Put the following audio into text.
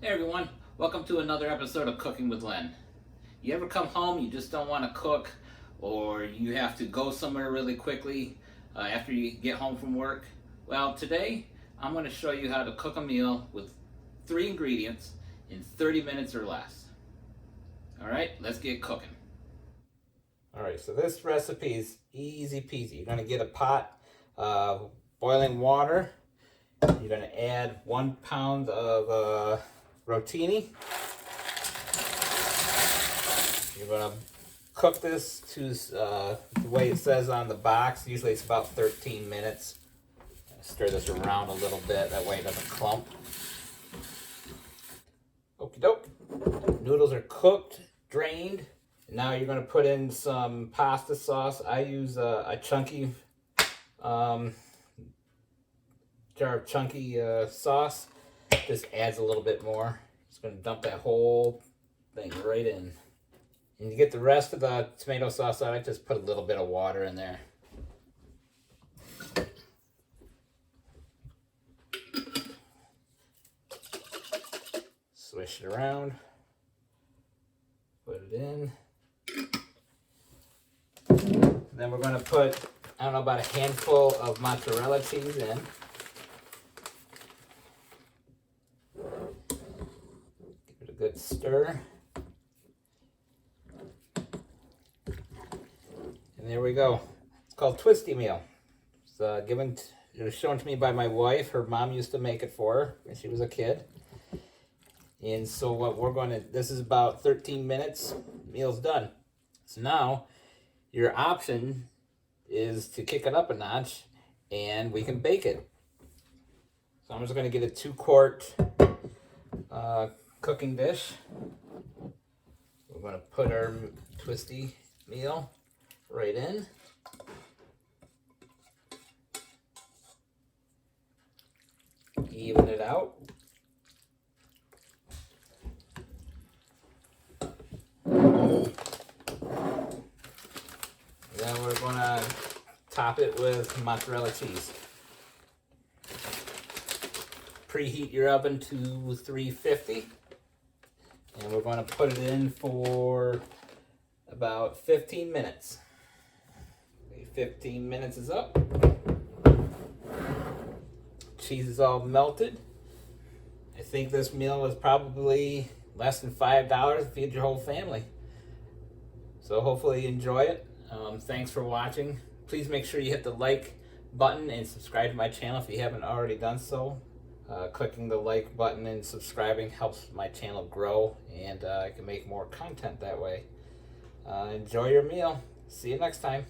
Hey everyone, welcome to another episode of Cooking with Len. You ever come home, you just don't want to cook, or you have to go somewhere really quickly after you get home from work? Well, today I'm going to show you how to cook a meal with 3 ingredients in 30 minutes or less. Alright, let's get cooking. Alright, so this recipe is easy peasy. You're going to get a pot of boiling water. You're going to add 1 pound of Rotini. You're going to cook this to the way it says on the box. Usually it's about 13 minutes. Stir this around a little bit, that way it doesn't clump. Okie doke. Noodles are cooked, drained. Now you're going to put in some pasta sauce. I use a chunky jar of chunky sauce. This adds a little bit more. Just going to dump that whole thing right in. And you get the rest of the tomato sauce out, I just put a little bit of water in there. Swish it around. Put it in. Then we're going to put, I don't know, about a handful of mozzarella cheese in. Give it a good stir. And there we go. It's called Twisty Meal. It's it was shown to me by my wife. Her mom used to make it for her when she was a kid. And so what we're going to, this is about 13 minutes, meal's done. So now your option is to kick it up a notch and we can bake it. So I'm just going to get a 2-quart cooking dish. We're going to put our Twisty Meal right in. Even it out. Then we're going to top it with mozzarella cheese. Preheat your oven to 350. And we're going to put it in for about 15 minutes. 15 minutes is up. Cheese is all melted. I think this meal is probably less than $5 to feed your whole family. So hopefully you enjoy it. Thanks for watching. Please make sure you hit the like button and subscribe to my channel if you haven't already done so. Clicking the like button and subscribing helps my channel grow, and I can make more content that way. Enjoy your meal. See you next time.